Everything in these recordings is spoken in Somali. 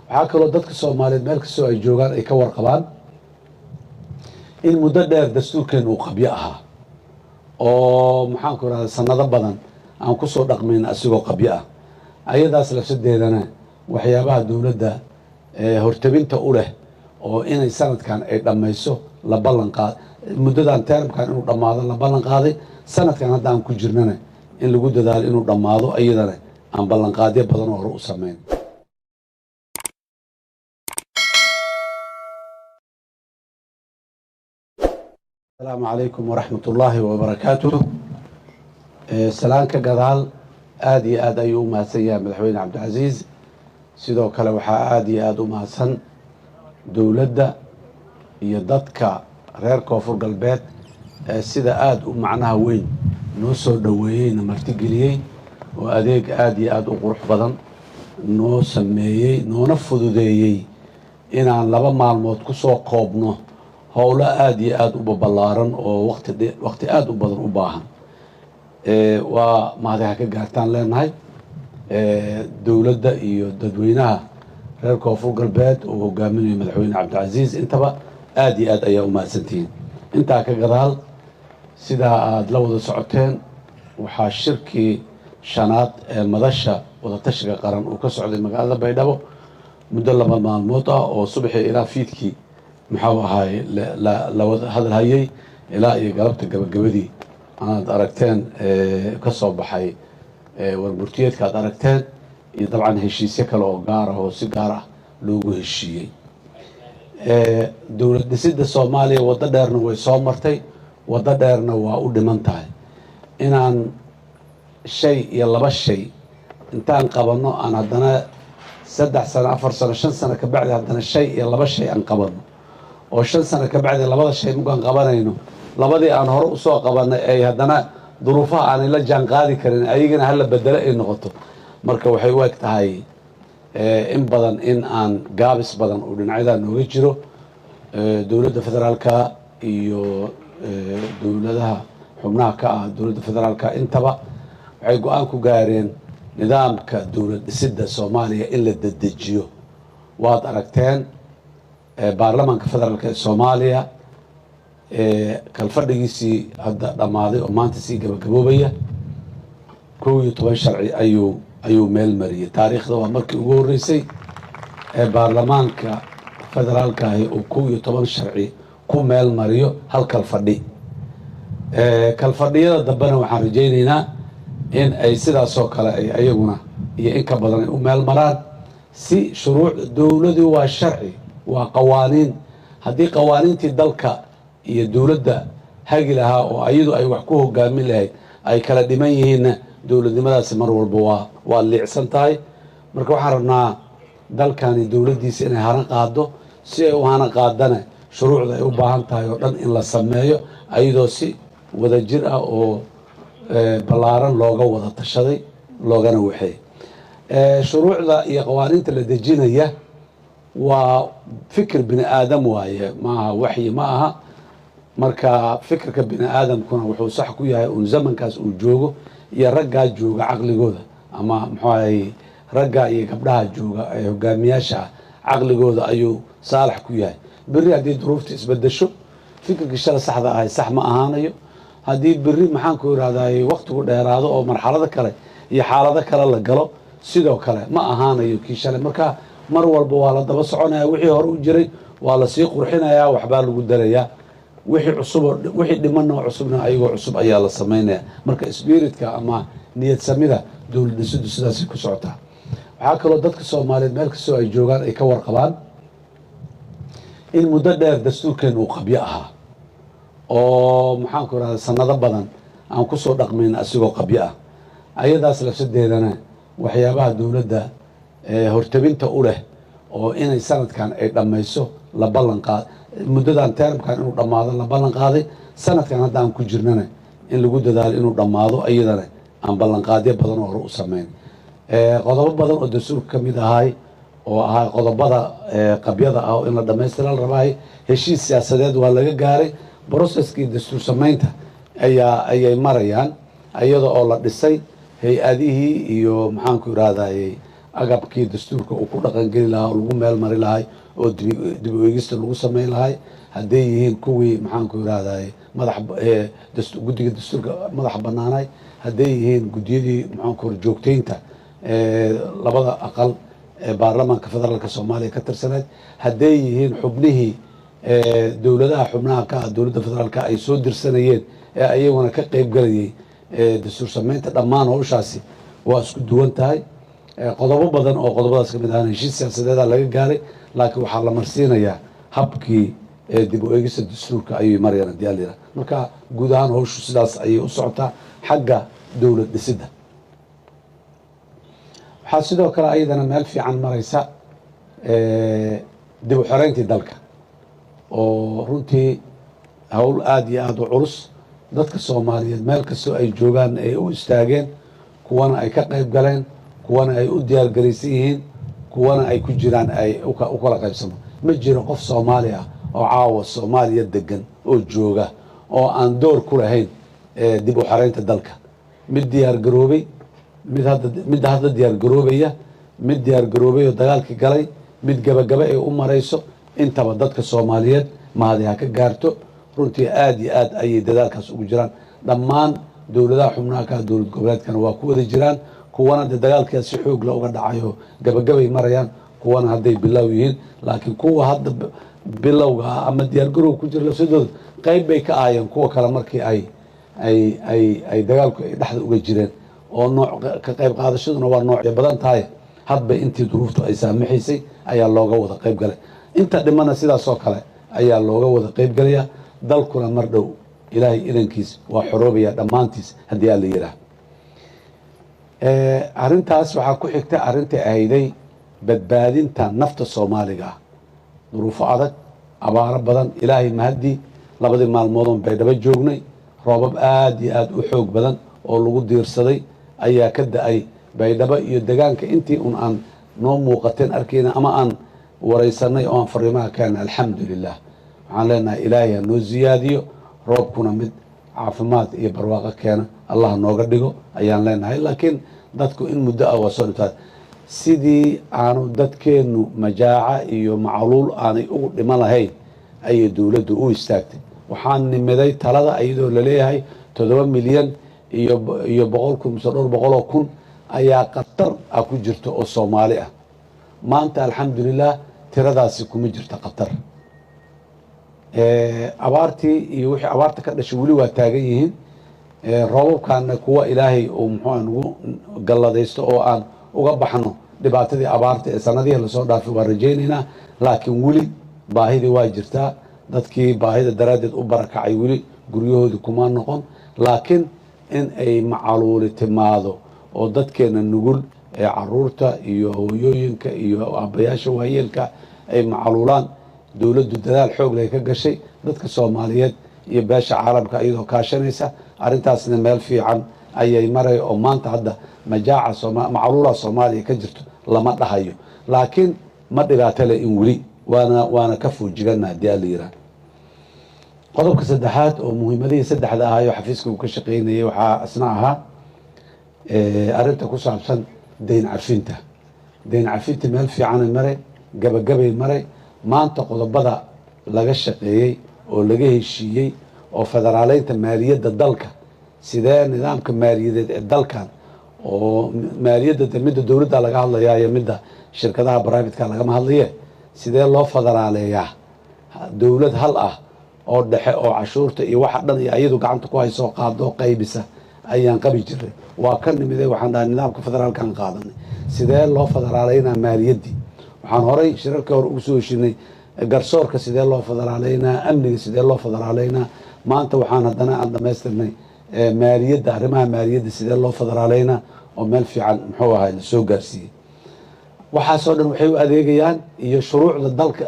waxaa kaloo dadka Soomaaliyeed meel kastoo ay joogaan ay ka warqabaan in muddo dheer dastuurkeenu uu qabyo ahaa oo maxaan ku raadaa sanado badan aan ku soo dhaqmayn asigoo qabyo ah ayadaas lafsadeedana waxyaabaha dawladda hortabinta u leh oo inay sanadkan ay dhamayso la ballan qaad muddadan termkan inuu dhamaado la ballan qaaday sanadkan hadda aan ku jirnana in lagu dadaalo inuu dhamaado ayadana aan ballan qaadyo badan oo hore u sameyn. السلام عليكم ورحمة الله وبركاته. سلام كجدال آدي يوم هسيا مدحوين عبد العزيز سيدو كلا وحا آدي مهسن دولدة يددك غير كوفر قلبات سيدا معناها وين نوسو دويين مرتقليين وأديك آدي قروح بدن نو سميي نو نفذو ديي إن عن لبا معلومات كسو قوبنو howlo aad iyo aad u balaaran oo waqti aad u badan u baahan waa maadaha ka gaartaan leenahay dawladda iyo dadweynaha reer koonfur galbeed oo hogaaminayo madaxweyne cabdilcasiis intaba aad iyo aad ayaa u mahadsantihiin. intaa ka gadaal sidaa aad la wada socoteen waxaa shirkii shanaad ee madasha wadatashiga qaran uu ka socday magaalada baydhabo muddo 2 maalmood ah oo subaxii ilaa fiidkii maxaa ahaay la wada hadalhayay ilaa iyo galabta gabagabadii aad aragteen ka soo baxay warburtiyeedka aad aragteen iyo dabcan heshiisyo kale oo gaar ah oo si gaar ah loogu heshiiyey. dawlad dhisidda Soomaaliya waddo dheerna way soo martay waddo dheerna waa u dhiman tahay inaan shay iyo laba shay intaan qabanno aan haddana 3 sano 4 sano 5 sano ka bacdi haddana shay iyo laba shay aan qabanno oo 5 sano ka bacdi labada shay mugaan qabanayno labadii aan hore u soo qabanay ay haddana duruufaha aan la jaan qaadi karin ayagana hal la bedelo ay noqoto marka waxay u eg tahay in badan in aan gaabis badan oo dhinacyada nooga jiro dawladda federaalka iyo dawladaha xubnaha ka ah dawladda federaalka intaba waxay go'aan ku gaareen nidaamka dawlad dhisidda Soomaaliya in la dedejiyo. waad aragteen baarlamaanka federaalka ee Soomaaliya kalfadhigiisii hadda dhamaaday oo maanta sii gabagaboobaya 11 sharci ayuu meel mariyay. taariikhda waa markii ugu horeysay ee baarlamaanka federaalka uu 11 sharci ku meel mariyo hal kalfadhi. kalfadhiyada dambena waxaan rajaynaynaa in ay sidaas oo kale ay ayaguna iyo in ka badan ay u meel maraan si shuruuc dawladdu waa sharci waa qawaaniin haddii qawaaniintii dalka iyo dawladda hagi lahaa oo ayadu ay wax ku hogaamin lahayd ay kala dhiman yihiinna dawladnimadaasi mar walba waa liicsan tahay. marka waxaan rabnaa dalkani dawladdiisa inay hana qaado si ay u hana qaadana shuruucda ay u baahan tahay oo dhan in la sameeyo ayadoo si wada jir ah oo balaaran looga wada tashaday loogana waxay shuruucda iyo qawaaniinta la dejinaya waa fikir bini aadam waaye maaha waxyi ma aha. marka fikirka bini aadamkuna wuxuu sax ku yahay un zamankaas uu joogo iyo raggaa jooga caqligooda ama muxuu ahay raggaa iyo gabdhaha jooga ee hogaamiyaasha caqligooda ayuu saalax ku yahay. berri haddii duruufta isbedesho fikirkii shala saxda ahay sax ma ahaanayo. haddii berri maxaan ku irahdaay waqtigu dheeraado oo marxalado kale iyo xaalado kale la galo sidoo kale ma ahaanayo kii shalay. marka mar walba waa la daba soconaya wixii hore u jiray waa la sii qurxinayaa waxbaa lagu darayaa wixii dhimanna cusubna ayagoo cusub ayaa la sameynaya. marka spiritka ama niyad samida dawlad dhisiddu sidaasay ku socotaa. waxaa kaloo dadka Soomaaliyeed meel kastoo ay joogaan ay ka warqabaan in muddo dheer dastuurkeenu uu qabyo ahaa oo maxaan ku raadaa sanado badan aan ku soo dhaqmayn asigoo qabyo ah ayadaas lafsadeedana waxyaabaha dawladda hortabinta u leh oo inay sanadkan ay dhamayso la ballan qaad muddadan termkan inuu dhamaado la ballan qaaday sanadkan hadda aan ku jirnana in lagu dadaalo inuu dhamaado ayadana aan ballan qaadyo badan oo hore u sameyn. qodobo badan oo dastuurka ka mid ahay oo ahaa qodobada qabyada ah oo in la dhamaystira la rabay heshiis siyaasadeed waa laga gaaray processkii dastuur samaynta ayay marayaan iyada oo la dhisay hay-adihii iyo maxaan ku irahdaayey agabkii dastuurka uu ku dhaqangeli lahaa oo lagu meel mari lahay oo dib u eegista lagu samayn lahay hadday yihiin kuwii maxaanku yidhahday guddiga dastuurka madaxa bannaanay hadday yihiin guddiyadii maxaanku joogtaynta labada aqal ee baarlamaanka federaalka soomaaliya ka tirsaneed hadday yihiin xubnihii dowladaha xubnaha ka ah dowladda federaalka ay soo dirsanayeen ee ayaguna ka qayb galayay dastuur samaynta dhammaan howshaasi waa isku duwan tahay qodobo badan oo qodobadaas ka mid ahaan heshiis siyaasadeeda laga gaaray laakiin waxaa la marsiinayaa habkii dib u eegista dastuurka ayay marayaan haddii aan la yidhaha marka guud ahaan howshu sidaas ayay u socotaa xagga dowlad dhisidda waxaa sidoo kale ayadana meel fiican maraysa dib u xoreyntii dalka oo runtii howl aada iyo aada u culus dadka soomaaliyeed meel kastoo ay joogaan ay u istaageen kuwana ay ka qayb galeen kuwana ay u diyaargaraysan yihiin kuwana ay ku jiraan ay u kala qaybsamo ma jiro qof soomaali ah oo caawa soomaaliya degan oo jooga oo aan door ku lahayn dib u xoreynta dalka mid diyaar garoobay midda hadda diyaar garoobaya mid diyaar garoobay oo dagaalkii galay mid gabagaba ay u marayso intaba dadka soomaaliyeed mahadi ha ka gaarto runtii aada iyo aad ayay dadaalkaas ugu jiraan dhammaan dowladaha xubnaha ka dowlad goboleedkana waa ku wada jiraan kuwana de dagaalkaas si xoog la uga dhacayo gabagabay marayaan kuwana hadday bilow yihiin laakiin kuwa hadda bilowga ah ama diyaar garowga ku jira lafsadooda qayb bay ka aayeen kuwa kale markii ay dagaalku ay dhexda uga jireen oo nooc ka qayb qaadashaduna waa noocyo badan tahay hadba intii duruuftu ay saamaxaysay ayaa looga wada qayb galay inta dhimana sidaasoo kale ayaa looga wada qayb galayaa dalkuna mar dhow ilaahay idankiis waa xoroobaya dhammaantiis haddii aan la yidhaah arrintaas waxaa ku xigta arrintai ahayday badbaadinta nafta soomaaliga ah duruufo adag abaaro badan ilaahay mahaddii labadii maalmoodoon baydhabo joognay roobab aada iyo aada u xoog badan oo lagu diirsaday ayaa ka da-ay baydhabo iyo degaanka intii un aan noo muuqateen arkayna ama aan waraysanay oo aan fariimaha keena alxamdu lilah waxaan leenahay ilaahay ha noo ziyaadiyo roobkuna mid caafimaad iyo barwaaqo keena allah nooga dhigo ayaan leenahay laakiin dadku in muddo ah waa soo dhibtaad sidii aanu dadkeennu majaaca iyo macluul aanay ugu dhiman lahayn ayay dowladdu u istaagtay waxaan nimiday talada iyadoo laleeyahay 7 milyan iyo 100 kun mise dhowr boqoloo kun ayaa qatar ah ku jirta oo soomaali ah maanta alxamdulilah tiradaasi kuma jirta qatar abaartii iyo wixii abaarta ka dhashay weli waa taagan yihiin roobabkaana kuwa ilaahay uu muxuu nagu galladaysto oo aan uga baxno dhibaatadii abaarta ee sanadihii lasoo dhaafay waan rajaynaynaa laakiin weli baahidii waa jirtaa dadkii baahida daraaddeed u barakacay weli guryahoodii kuma noqon laakiin in ay macaluuli timaado oo dadkeena nugul ee caruurta iyo hooyooyinka iyo aabbayaasha waayeelka ay macaluulaan dowladdu dadaal xoog leh ka gashay dadka soomaaliyeed iyo beesha caalamka iyadoo kaashanaysa arrintaasna meel fiican ayay maray oo maanta hadda majaaca macaluula soomaaliya ka jirto lama dhahayo laakiin ma dhibaato leh in weli waana ka fuujigana haddii aan la yidhaah qodobka saddexaad oo muhiimadihii saddexda ahaayo xafiiska uu ka shaqaynayay waxaa isna ahaa arrinta ku saabsan dayn cafinta meel fiicanay maray gabagabay maray maanta qodobada laga shaqeeyey oo laga heshiiyey oo federaaleynta maaliyadda dalka sidee nidaamka maaliyadeed ee dalkan oo maaliyadda de midda dowladda laga hadlayaa iyo midda shirkadaha brivatka lagama hadlaye sidee loo federaaleeyaa dowlad hal ah oo dhexe oo cashuurta iyo waxa dhan iyo iyadu gacanta ku haysoo qaado qaybisa ayaan qabi jiray waa ka nimiday waxaan dhahay nidaamka federaalkaan qaadanay sidee loo federaaleynaa maaliyaddii waxaan horay shirarka hore ugu soo heshinay garsoorka sidee loo federaaleynaa amniga sidee loo federaaleynaa maanta waxaan haddana aan dhamaystirnay maaliyadda arrimaha maaliyadda sidee loo federaaleynaa oo meel fiican muxuu ahay la soo gaarsiiyey waxaasoo dhan waxay u adeegayaan iyo shuruucda dalka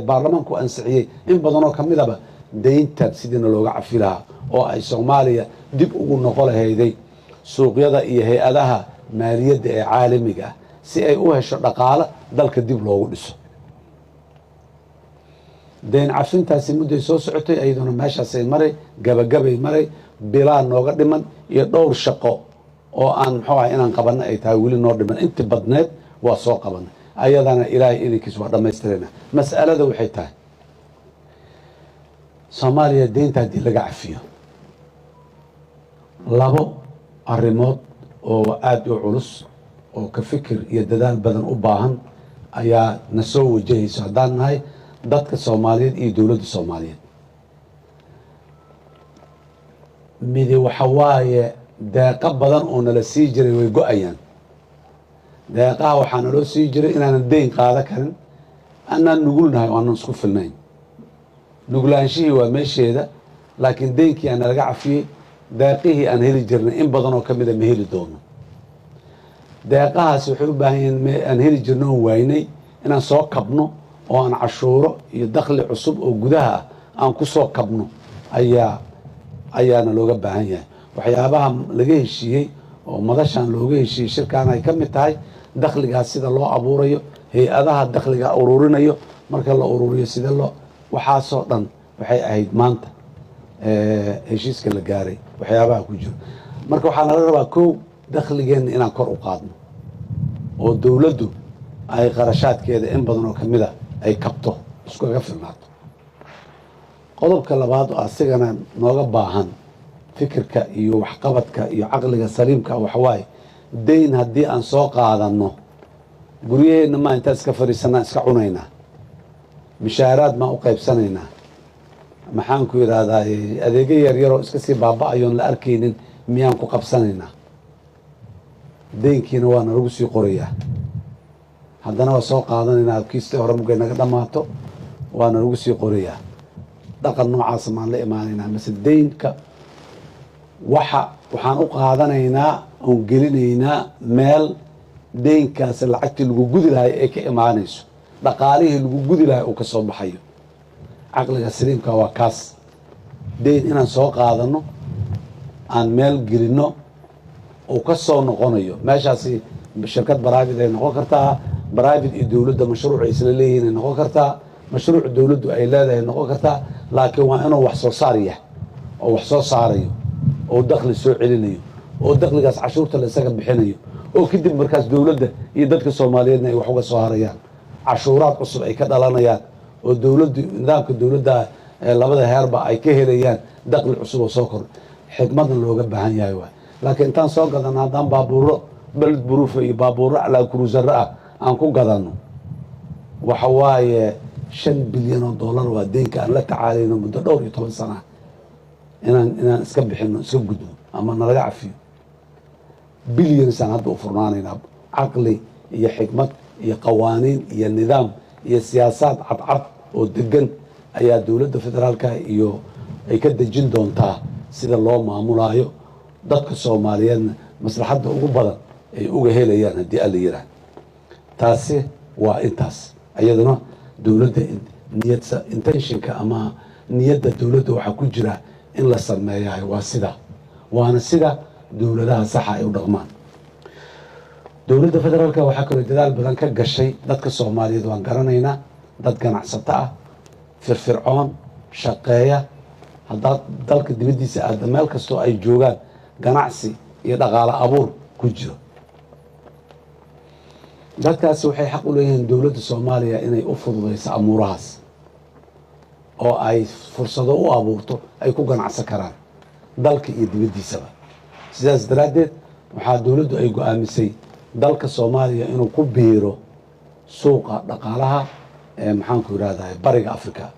baarlamaanku ansixiyey in badanoo ka midaba dayntan sidiina looga cafi lahaa oo ay soomaaliya dib ugu noqo lahayday suuqyada iyo hay-adaha maaliyadda ee caalamiga ah si ay u hesho dhaqaalo dalka dib loogu dhiso dayn cafintaasi mudday soo socotay iyaduna meeshaasay maray gabagabay maray bilaa nooga dhiman iyo dhowr shaqo oo aan muxuu ahay inaan qabanno ay tahay weli noo dhiman intii badneed وسوق قبنا أيضا إلهي إذا كسوا لما يسترنا مسألة ذو حيتها سوماليا دين تهدي لقى عفيه لابو الريموت أو آد علوس أو كفكر يددان بدن أباهن أيا نسوي جهي سعدان هاي ضدك الصوماليين إيه دولة الصوماليين ميدي وحواي داقة بدن أو نلسيجري ويقو أيان داقة وحانا لو سيجري إن أنا الدين قادة كان أنا نقولنا هاي وأنا نسكف في النين نقول شيء وماشي هذا لكن دينكي أنا رجع فيه داقيه أن هيل جرنا إن بدنه كمدة مهيل الدون داقها سحوبها أن هيل جرنا ويني إن سوق كبنه أو أن عشورة يدخل عصب أو جدها أن كسوق كبنه أنا لوجا بعينه وحيابها لقيه الشيء ومدشان لقيه الشيء شركة أنا يكمل تاي دخل جها سيد الله أبوريه هي أذاها الدخل جها أورورينيو مرك الله أوروريه سيد الله وحاسوطن وحي أهيد مانتا heshiiska la gaaray waxyaabaha ku jiro marka waxaa nala rabaa kow dakhligeena inaan kor u qaadno oo dawladdu ay qarashaadkeeda in badan oo kamid a ay kabto iskaga filnaato qodobka labaad oo asigana nooga baahan fikirka iyo waxqabadka iyo caqliga saliimka waxawaaye dayn haddii aan soo qaadano guryaheena ma intaan iska fadhiisanaa iska cunaynaa mishaaraad ma u qaybsanaynaa maxaan ku yiraahdaa adeega yar yar oo iska sii baaba'ayoon la arkaynin miyaan ku qabsanaynaa deynkiina waa nalagu sii qorayaa haddana waa soo qaadanaynaa kiiste hore mugay naga dhammaato waa nalagu sii qorayaa dhaqan noocaasa maan la imaanaynaa mase deynka waxaan u qaadanaynaa oon gelinaynaa meel deynkaasi lacagtii lagu gudi lahay ay ka imaanayso dhaqaalihii lagu gudi lahay uu ka soo baxayo caqliga saliimka waa kaas deyn inaan soo qaadano aan meel gelino uu ka soo noqonayo meeshaasi shirkad private ay noqon kartaa private iyo dawladda mashruuc ay isla leeyihiin ay noqon kartaa mashruuc dawladdu ay leedahay noqon kartaa laakiin waa inuu wax soo saar yahay oo wax soo saarayo oo dakhli soo celinayo oo dakhligaas cashuurta la isaga bixinayo oo kadib markaas dawladda iyo dadka Soomaaliyeedna ay wax uga soo harayaan cashuuraad cusub ay ka dhalanayaan oo dawladdu nidaamka dawladda labada heerba ay ka helayaan dakhli cusub oo soo kor xigmadna looga baahan yahay waa laakiin intaan soo gadano haddaan baabuuro balad buruufa iyo baabuuro calaa kuruusarra ah aan ku gadano waxa waaye 5 bilyan oo dollar waa deynka aan la tacaalayno muddo dhowr iyo 10 sano inaan iska bixino iska gudbo ama nalaga cafiyo bilyan saan hadda u furnaanaynaa caqli iyo xigmad iyo qawaaniin iyo nidaam iyo siyaasaad cadcad oo degan ayaa dawladda federaalka iyo ay ka dejin doontaa sida loo maamulaayo dadka Soomaaliyeedna maslaxadda ugu badan ay uga helayaan haddii alla yiraahdo taasi waa intaas ayaduna dawladda niyadsa intentionka ama niyadda dawladda waxa ku jira in la sameeyahay waa sida waana sida dawladaha saxa ay u dhaqmaan dawladda federaalka waxaa kaloo dadaal badan ka gashay dadka Soomaaliyeed waan garanaynaa dad ganacsato ah firfircoon shaqeeya haddaad dalka dibaddiisa aada meel kastoo ay joogaan ganacsi iyo dhaqaale abuur ku jiro dadkaasi waxay xaq u leeyihiin dawladda Soomaaliya inay u fududeyso amuurahaas oo ay fursado u abuurto ay ku ganacsan karaan dalka iyo dibaddiisaba sidaas daraaddeed waxaa dawladdu ay go'aamisay dalka Soomaaliya inuu ku biiro suuqa dhaqaalaha maxaan ku yiraahdaa bariga Afrika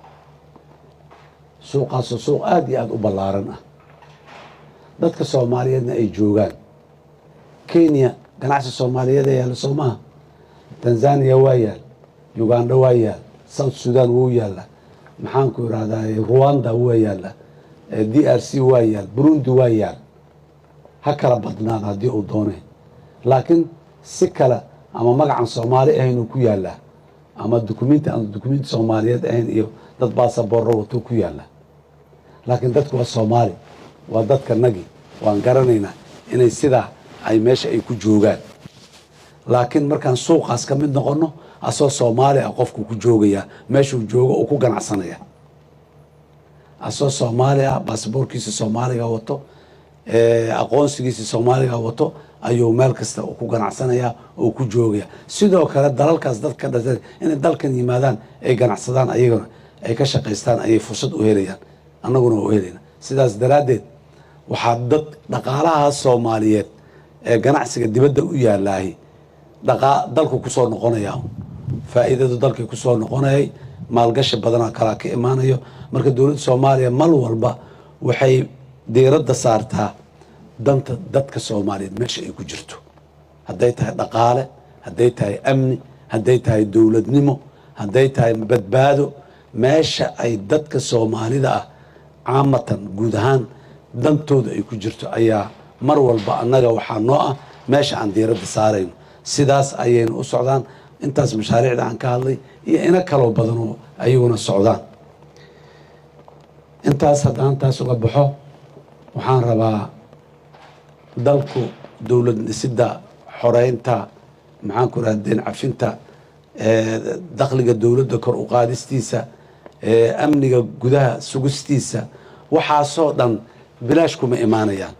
suuqaas suuq aad iyo aad u ballaaran ah dadka Soomaaliyeedna ay joogaan Kenya ganacsi Soomaaliyeed ayaa la Soomaa Tanzania waa yaal Uganda waa yaal South Sudan wuu yaala maxaan ku yiraahdaa Rwanda waa yaala DRC waa yaal Burundi waa yaal ha kala badnaan haddii uu doonay laakiin si kale ama magacan Soomaali ahayn uu ku yaala ama dukumeenti Soomaaliyeed ahayn iyo dad baasaboorro wato ku yaala laakiin dadku waa Soomaali waa dadka nagi waan garanaynaa inay sida ay meesha ay ku joogaan laakiin markaan suuqaas ka mid noqono asoo Soomaali ah qofku ku joogaya meeshuu joogo oo ku ganacsanaya asoo Soomaali ah baasaboorkiisa Soomaaliga wato aqoonsigiisa Soomaaliga wato ayuu meel kasta ku ganacsanayaa oo ku joogaya sidoo kale dalalkaas dadka dhashay inay dalkan yimaadaan ay ganacsadaan ayagana ay ka shaqaystaan ayay fursad u helayaan annaguna u helayna sidaas daraaddeed waxaa dad dhaqaalaha Soomaaliyeed ee ganacsiga dibadda u yaalaahi dalku ku soo noqonaya faa'iidadu dalkay ku soo noqonayay maalgashi badan kala ka imaanayo marka dawladda Soomaaliya mal walba waxay diiradda saartaa danta dadka Soomaaliyeed meesha ay ku jirto hadday tahay dhaqaale hadday tahay amni hadday tahay dawladnimo hadday tahay badbaado meesha ay dadka Soomaalida ah caamatan guud ahaan dantooda ay ku jirto ayaa mar walba annaga waxaa noo ah meesha aan diiradda saarayno sidaas ayayna u socdaan intaas mashaariicda aan ka hadlay iyo ina kaloo badan oo ayaguna socdaan intaas haddaan taas uga baxo waxaan rabaa dalku dawlad dhisidda xoreynta maxaan ku rahaa deen cafinta dakhliga dawladda kor u qaadistiisa amniga gudaha sugistiisa waxaasoo dhan bilaash kuma imaanayaan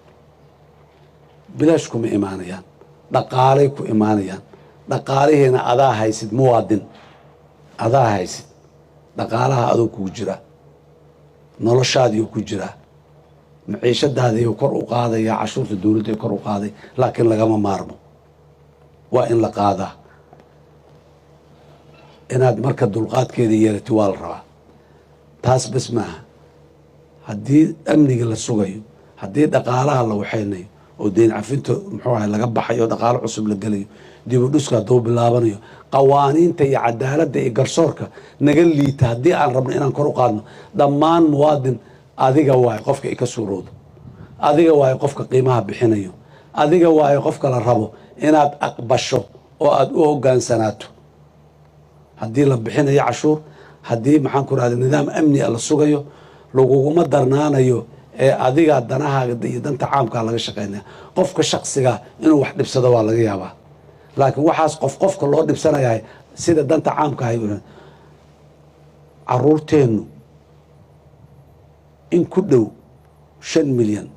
dhaqaalay ku imaanayaan dhaqaalihiina adaa haysid muwaadin adaa haysid dhaqaalaha adoo kugu jira noloshaadiioo ku jira maciishadaadiioo kor u qaadaya cashuurta dawladda kor u qaaday laakiin lagama maarmo waa in la qaadaa inaad marka dulqaadkeeda yeelati waa la rabaa taas bas maaha haddii amniga la sugayo haddii dhaqaalaha la waxaynayo oo deen cafinta muxuu ahay laga baxayo dhaqaalo cusub la gelayo dib u dhiska hadduu bilaabanayo qawaaniinta iyo cadaaladda iyo garsoorka naga liita haddii aan rabno inaan kor u qaadno dhammaan muwaadin adiga waayo qofka i ka suuroodo adiga waayo qofka qiimaha bixinayo adiga waayo qofka la rabo inaad aqbasho oo aad u hoggaansanaato haddii la bixinayo cashuur haddii maxaan ku rahda nidaam amni la sugayo laguguma darnaanayo ee adiga danahaaga iyo danta caamka laga shaqeynaya qofka shakhsiga inuu wax dhibsado waa laga yaabaa laakiin waxaas qofka loo dhibsanayaa sida danta caamka ay caruurteennu in ku dhow 5 milyan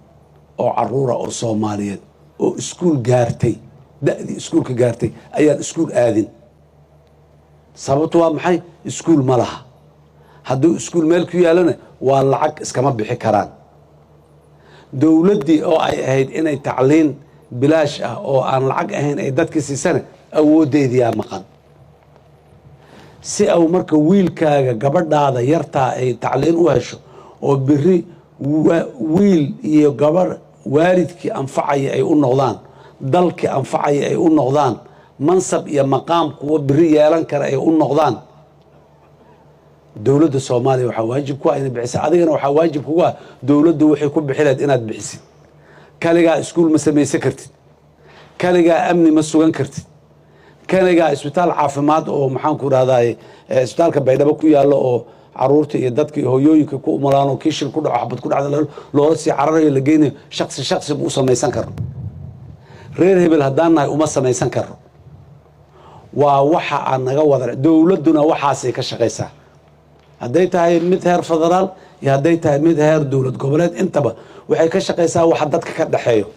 oo caruura oo Soomaaliyeed oo iskuul gaartay da'dii iskuulka gaartay ayaan iskuul aadin sababtu waa maxay iskuul ma laha hadduu iskuul meel ku yaalana waa lacag iskama bixi karaan dawladdii oo ay ahayd inay tacliin bilaash ah oo aan lacag ahayn ay dadka siisana awoodeediyaa maqan si aw marka wiilkaaga gabadhaada yartaa ay tacliin u hesho oo biri wiil iyo gabar waalidkii anfacaya ay u noqdaan dalkii anfacaya ay u noqdaan mansab iyo maqaam kuwa biri yeelan kara ay u noqdaan dawladda Soomaaliya waxaa waajib ku ah inay bixiso adigana waxaa waajib kugu ah dawladdu waxay ku bixileed inaad bixisid kaligaa iskuul ma samaysan kartid kaligaa amni ma sugan kartid kaligaa isbitaal caafimaad oo maxaan ku rahdaay isbitaalka Baydhabo ku yaalo oo caruurta iyo dadka iyo hooyooyinka ku umalaano kiishil ku dhaco xabad ku dhacda loola sii cararayo la geynayo shakhsi buu samaysan karo reer hebel haddaan nahay uma samaysan karo waa waxa aan naga wada dawladduna waxaasay ka shaqaysaa hadday tahay mid heer federaal iyo hadday tahay mid heer dawlad goboleed intaba waxay ka shaqaysaa waxa dadka ka dhaxeeyo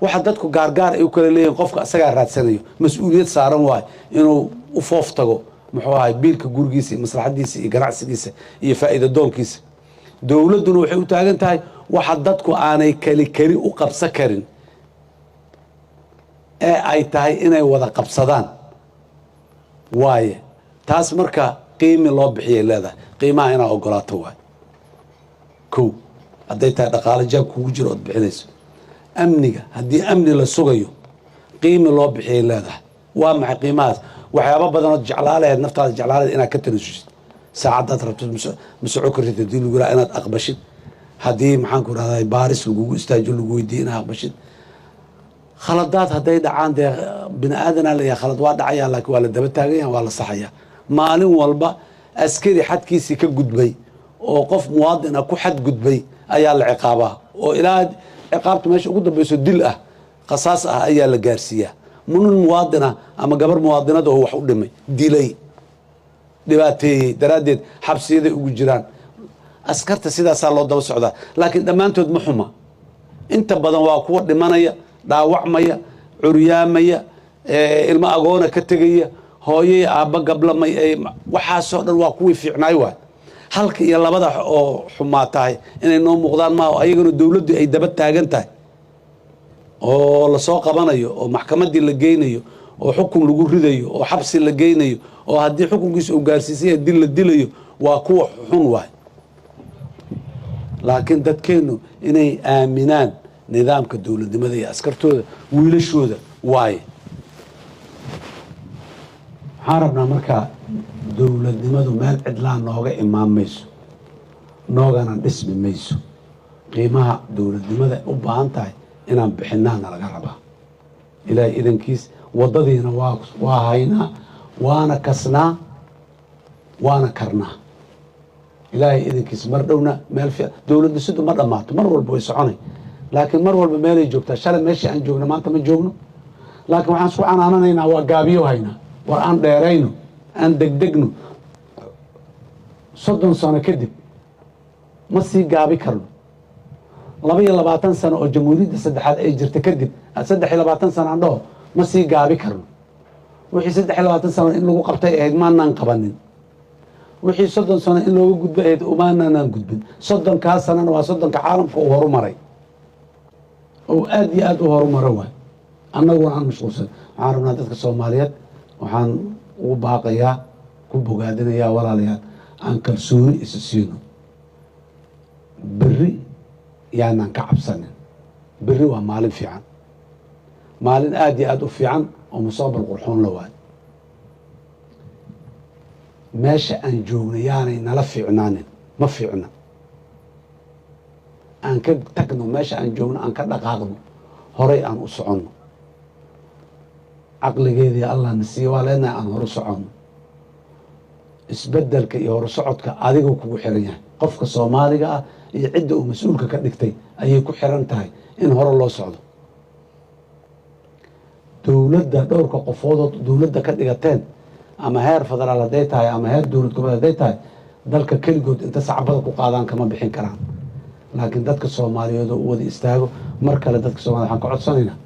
waxa dadku gaargaar ay u kala leeyihiin qofka asagaa raadsanayo mas-uuliyad saaran waay inuu u foof tago muxuu ahay biilka gurigiisa iyo maslaxadiisa iyo ganacsigiisa iyo faa'iido doonkiisa dawladduna waxay u taagan tahay waxa dadku aanay keli u qabsan karin ee ay tahay inay wada qabsadaan waaye taas marka qiimi loo bixiyay leedahay qiimaha inaad ogolaato waay kow hadday tahay dhaqaale jaab kugu jiro ood bixinayso amniga haddii amni la sugayo qiimi loo bixiyay leedahay waa maxay qiimahaas waxyaabo badan oo jeclaaleed naftaada jeclaaleed inaad ka tanasushid saacadaad rabto masoo kartid haddii lagu yidhaha inaad aqbashid haddii maxaan ku rahdaa baaris lagugu istaajo lagu weydiiye inaad aqbashid khaladaad hadday dhacaan dee bini aadanaa leeyahay khalad waa dhacaya laakiin waa la daba taaganya waa la saxaya maalin walba askari xadkiisii ka gudbay oo qof muwaadin ah ku xadgudbay ayaa la ciqaabaa oo ilaa ciqaabta meesha ugu dambayso dil ah qasaas ah ayaa la gaarsiiyaa nin muwaadin ah ama gabar muwaadinada oo wax u dhimay dilay dhibaateeyey daraaddeed xabsiyaday ugu jiraan askarta sidaasaa loo daba socdaa laakiin dhammaantood ma xuma inta badan waa kuwa dhimanaya dhaawacmaya curyaamaya ilmo agoona ka tegaya hooyay aabba gablamay waxaasoo dhan waa kuwii fiicnaay waay halka iyo labada oo xumaa tahay inay noo muuqdaan maaha ayagana dowladdu ay daba taagan tahay oo lasoo qabanayo oo maxkamaddii la geynayo oo xukun lagu ridayo oo xabsi la geynayo oo haddii xukunkiisa uu gaarsiisaya dil la dilayo waa kuwa xun waay laakiin dadkeennu inay aaminaan nidaamka dowladnimada iyo askartooda wiilashooda waaye waxaan rabnaa markaa dowladnimadu meel cidlaa nooga imaan mayso noogana dhismi mayso qiimaha dowladnimada u baahan tahay inaan bixinaana laga rabaa ilaahay idankiis waddadiina waa haynaa waana kasnaa waana karnaa ilaahay idankiis mar dhowna meel dowlad dhisidu ma dhammaato mar walba way soconay laakiin mar walba meelay joogtaa shalay meeshii aan joogno maanta ma joogno laakiin waxaan isku canaananaynaa waa gaabiyo haynaa war aan dheerayno aan degdegno 30 sano kadib ma sii gaabi karno 22 sano oo jamhuuriyadda saddexaad ay jirta kadib 23 sano aan dhaho ma sii gaabi karno wixii 23 sano in lagu qabtay ahayd maanaan qabanin wixii 30 sano in looga gudbo ahayd umaanaan gudbin 30 sanana waa 30 caalamka uu horumaray oo aad iyo aad u horumaro waay annaguna aan mashquulsan waxaan rabnaa dadka Soomaaliyeed waxaan ugu baaqayaa ku bogaadinayaa walaalayaal aan kalsooni isa siino berri yaanaan ka cabsanin berri waa maalin fiican maalin aad iyo aad u fiican oo mustaqbal qurxoon la waay meesha aan joogno yaanay nala fiicnaanin ma fiicna aan ka tagno meesha aan joogno aan ka dhaqaaqno horay aan u soconno caqligeedii allah na siiye waa leenahay aan horu soconno isbeddelka iyo horu socodka adiguu kugu xiran yahay qofka Soomaaliga ah iyo cidda uu mas-uulka ka dhigtay ayay ku xiran tahay in hore loo socdo dowladda dhowrka qofoodood dowladda ka dhigateen ama heer federaal hadday tahay ama heer dowlad goboleed hadday tahay dalka keligood inta sacbada ku qaadaan kama bixin karaan laakiin dadka Soomaaliyeed oo u wada istaago mar kale dadka Soomaaliyeed waxaan ka codsanaynaa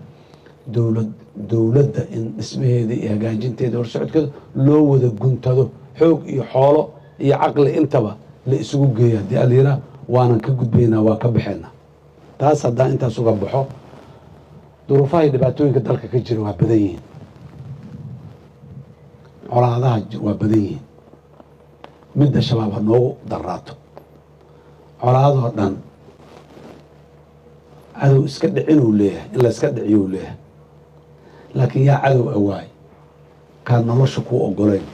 dowladda in dhismaheeda iyo hagaajinteeda horsocodkeeda loo wada guntado xoog iyo xoolo iyo caqli intaba la isugu geeya haddii alyiraa waanan ka gudbaynaa waa ka baxaynaa taas haddaan intaas uga baxo duruufaha iyo dhibaatooyinka dalka ka jira waa badan yihiin colaadaha waa badan yihiin midda shabaab ha noogu daraato colaadoo dhan cadow iska dhicinuu leeyahay in la iska dhiciyuu leeyahay laakiin yaa cadow awaay kaan nolosha kuu ogolayn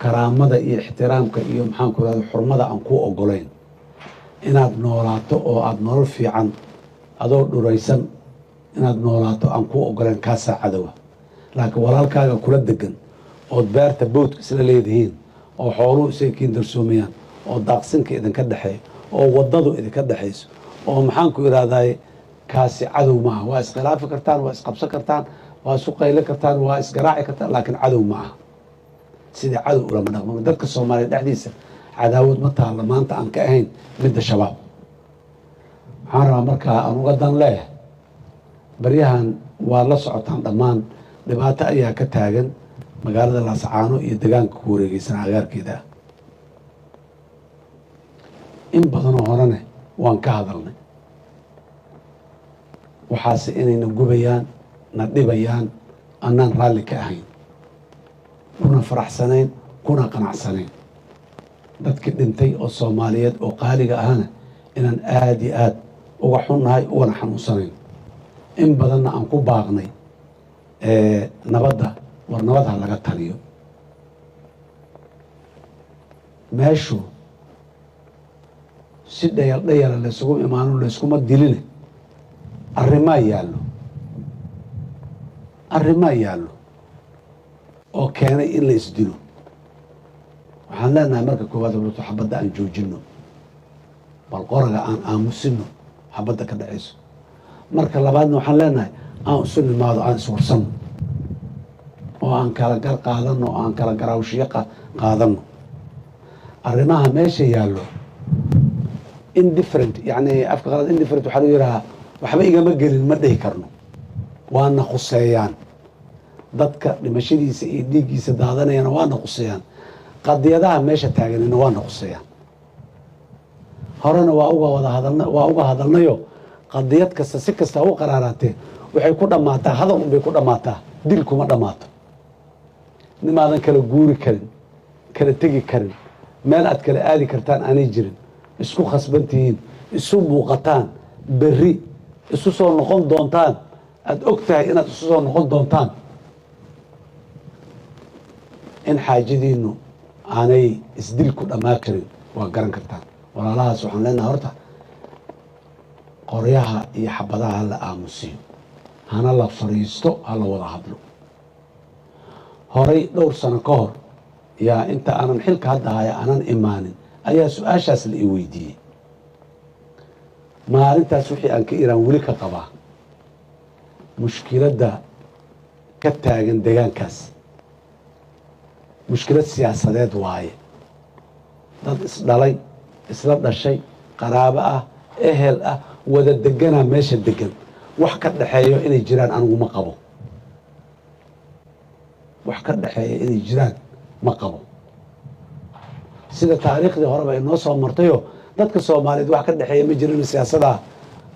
karaamada iyo ixtiraamka iyo maxaan ku rahda xurmada aan kuu ogolayn inaad noolaato oo aad nolol fiican adoo dhuraysan inaad noolaato aan kuu ogolayn kaasaa cadowa laakiin walaalkaaga kula degan ood beerta boodka isla leedihiin oo xooluhu isay kiin darsoomayaan oo daaqsinka idinka dhexeeya oo waddadu idinka dhexayso oo maxaan ku idhaahdaye kaasi cadow maaha waa iskhilaafi kartaan waa isqabsan kartaan waa isu qayli kartaan waa isgaraaci kartaan laakiin cadow ma aha sidii cadow ulama dhaqmo dadka Soomaaliya dhexdiisa cadaawad ma taalla maanta aan ka ahayn midda shabaab waxaan rabaa markaa aan uga dan leeyahay baryahan waa la socotaan dhammaan dhibaato ayaa ka taagan magaalada Laascaano iyo deegaanka ku wareegaysan agaarkeeda in badanoo horene waan ka hadalnay waxaase inayna gubayaan na dhibayaan annaan raalli ka ahayn kuna faraxsanayn kuna qanacsanayn dadkii dhintay oo Soomaaliyeed oo qaaliga ahana inaan aad iyo aad uga xunnahay ugana xanuunsanayn in badanna aan ku baaqnay nabadda war nabadha laga taliyo meeshu si dhayal laysugu imaano layskuma diline arrimaa yaallo oo keenay in la isdilo waxaan leenahay marka koowaad horta xabadda aan joojinno bal qoraga aan aamusino xabadda ka dhacayso marka labaadna waxaan leenahay aan isu nimaado aan iswarsanno oo aan kala gar qaadanno oo aan kala garaawshiyo qaadanno arrimaha meesha yaallo indifferent yani afka qalad indifferent waxaa lagu yidhahaa waxba igama gelin ma dhihi karno waana khuseeyaan dadka dhimashadiisa iyo dhiiggiisa daadanayana waana khuseeyaan qadiyadaha meesha taaganina waana khuseeyaan horena waa uga hadalnayo qadiyad kasta si kasta u qaraaraatee waxay ku dhammaataa hadal unbay ku dhammaataa dil kuma dhammaato nimaadan kala guuri karin kala tegi karin meel aad kala aadi kartaan aanay jirin isku khasban tihiin isu muuqataan berri isu soo noqon doontaan aad og tahay inaad isu soo noqon doontaan in xaajadiinnu aanay isdil ku dhammaa karin waa garan kartaan walaalahaas waxaan leenahay horta qoryaha iyo xabadaha ha la aamusiyo hana la fariisto ha la wada hadlo horay dhowr sano ka hor yaa inta aanan xilka hadda haya aanan imaanin ayaa su-aashaas la i weydiiyey maalintaas wixii aan ka iraan weli ka qabaa mushkiladda ka taagan deegaankaas mushkilad siyaasadeed waaye dad isdhalay isla dhashay qaraabo ah ehel ah wada deganaa meesha degan wax ka dhaxeeyo inay jiraan anigu ma qabo wax ka dhaxeeya inay jiraan ma qabo sida taariikhdii horeba inoo soo martayo dadka soomaaliyeed wax ka dhaxeeya ma jirin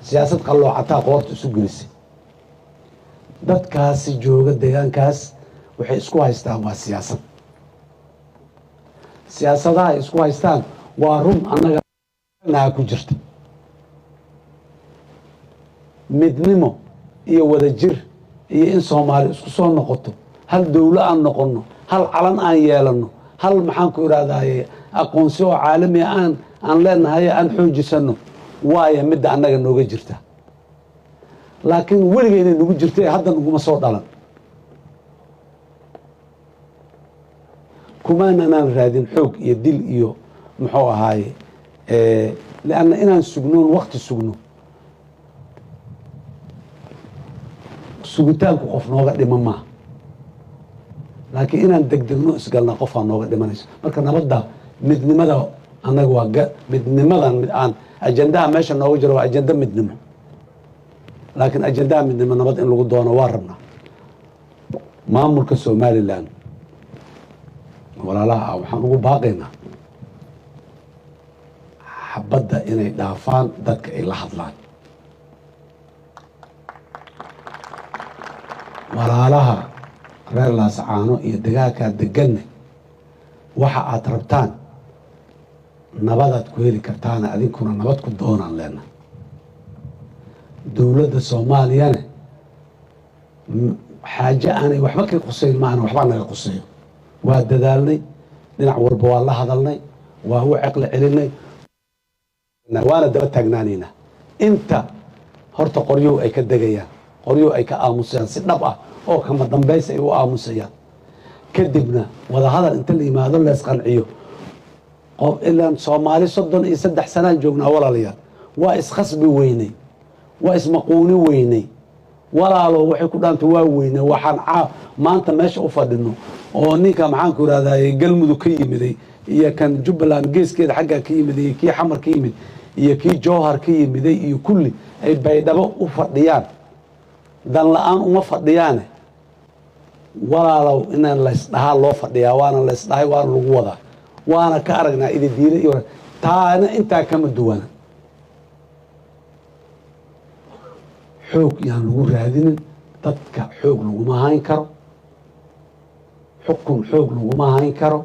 siyaasad qalloocataa qoorta isu gelisay dadkaasi jooga deegaankaas waxay isku haystaan waa siyaasad siyaasadaha ay isku haystaan waa run annaga ku jirta midnimo iyo wadajir iyo in soomaali isku soo noqoto hal dowlo aan noqonno hal calan aan yeelanno hal maxaan ku idhaahdaye aqoonsi oo caalami aan leenahay aan xoojisanno waayo midda annaga nooga jirta laakiin weliga inay nagu jirta ee hadda naguma soo dhalan kumaananaan raadin xoog iyo dil iyo muxuu ahaaye lianna inaan sugnoon wakti sugno sugitaanku qof nooga dhima maaha laakiin inaan degdegno isgalnaa qofaa nooga dhimanayso marka nabadda midnimada annaga waa midnimadan aan ajandaha meesha nooga jiro waa ajanda midnimo laakiin ajandaha midnimo nabad in lagu doono waa rabnaa maamulka somalilan walaalaha ah waxaan ugu baaqaynaa xabadda inay dhaafaan dadka ay la hadlaan walaalaha reer laascaano iyo degaankaa deganne waxa aad rabtaan nabadaad ku heli kartaana adinkuna nabad ku doonaan leena dowladda soomaaliyane xaaje aanay waxba ka qusayn maana waxbaa naga quseeyo waa dadaalnay dhinac walba waa la hadalnay waa u ceqli celinay waana daba taagnaanaynaa inta horta qoryuhu ay ka degayaan qoryuhu ay ka aamusayaan si dhab ah oo kama dambaysa ay u aamusayaan kadibna wadahadal inta la yimaado leesqanciyo ilaan soomaali 33 sanaan joognaa walaalayaal waa iskhasbi weynay waa ismaquuni weynay walaalo waxay ku dhaantay waa weynay waxaan maanta meesha u fadhino oo ninka maxaan ku idhahdaye galmudug ka yimiday iyo kan jubbaland geeskeeda xaggaa ka yimiday iyo kii xamar ka yimid iyo kii jowhar ka yimiday iyo kulli ay baydhabo u fadhiyaan dan la-aan uma fadhiyaane walaalow inaan laysdhahaa loo fadhiyaa waana laysdhahay waana lagu wadaa waana ka aragnaa ididiile iyo taana intaa kama duwana xoog yaan lagu raadinin dadka xoog laguma hayn karo xukun xoog laguma hayn karo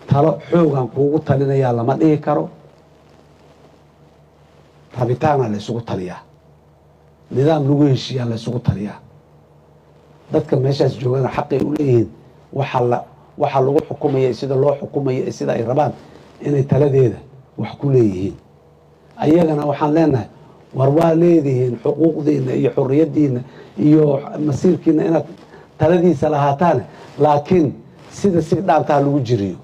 talo xoogaan kuugu talinayaa lama dhihi karo rabitaana laysugu taliyaa nidaam lagu heshiiyaa laysugu taliyaa dadka meeshaas joogana xaqay u leeyihiin waxa lagu xukumaya sida loo xukumaya sida ay rabaan inay taladeeda wax ku leeyihiin ayagana waxaan leenahay war waa leedihiin xuquuqdiina iyo xorriyadiina iyo masiirkiina inaad taladiisa lahaataan laakiin sida si dhaanta ha lagu jiriyo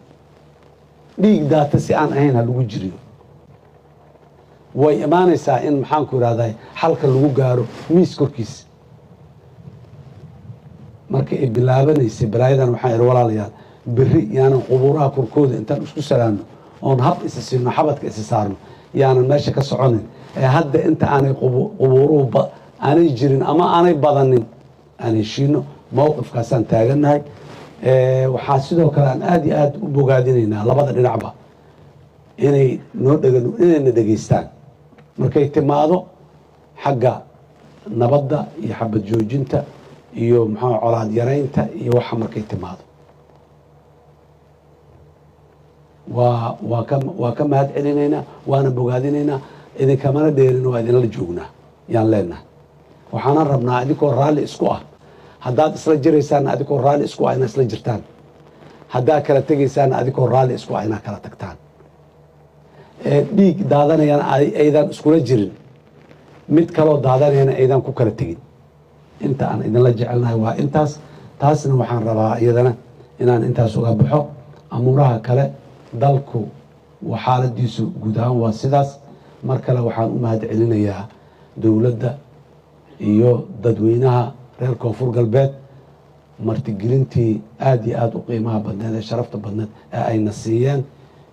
dhiig daata si aan ahayn ha lagu jiriyo way imaanaysaa in maxaan ku idhahday xalka lagu gaaro miis korkiisa marka ay bilaabanaysay balaayadan waxaan idhi walaalayaal berri yaanan qubuuraha korkooda intaan isku salaano oon hab isa siino xabadka isa saarno yaanan meesha ka soconin ee hadda inta aanay qubuuruhu aanay jirin ama aanay badanin aan heshiino mowqifkaasaan taagannahay. waxaa sidoo kale aan aad iyo aad u bogaadinaynaa labada dhinacba inayna dhegaystaan markay timaado xagga nabadda iyo xabad joojinta iyo maxaa colaad yaraynta iyo waxa markay timaado waa ka mahad celinaynaa, waana bogaadinaynaa. idinkamana dheerin, waa idinla joognaa yaan leenahay. waxaanan rabnaa adinkoo raalli isku ah, haddaad isla jiraysaanna adikoo raalli isku ah inaad isla jirtaan, haddaad kala tegaysaanna adikoo raalli isku ah inaad kala tagtaan. dhiig daadanayana aydan iskula jirin, mid kaloo daadanayana aydan ku kala tegin. inta aan idinla jecelnahay waa intaas. taasna waxaan rabaa iyadana inaan intaas uga baxo. amuuraha kale dalku xaaladiisu guud ahaan waa sidaas. mar kale waxaan u mahad celinayaa dowladda iyo dadweynaha reer koonfur galbeed martigelintii aad iyo aad u qiimaha badneed ee sharafta badneed ee ayna siiyeen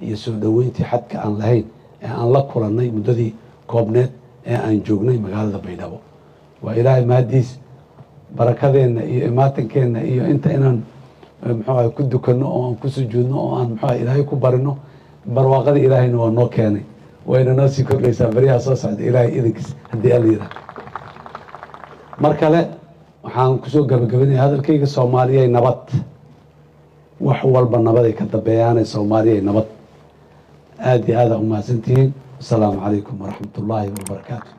iyo soo dhoweyntii xadka aan lahayn ee aan la kulannay muddadii koobneed ee aan joognay magaalada baydhabo. waa ilaahay mahadiis, barakadeenna iyo imaatankeenna iyo inta inaan muxuu ku dukanno oo aan ku sujuudno oo aan muxuu ilaahay ku barino, barwaaqadii ilaahayna waa noo keenay, wayna noo sii kordhaysaa baryaha soo socda ilaahay idinkiis haddii alla yidhaah. mar kale waxaan kusoo gabagabinaya hadalkayga, soomaaliyay nabad, wax walba nabaday ka dambeeyaanay. soomaaliyay nabad. aad iyo aad aa u mahadsantihiin. asalaamu calaykum waraxmat ullaahi wabarakaatu.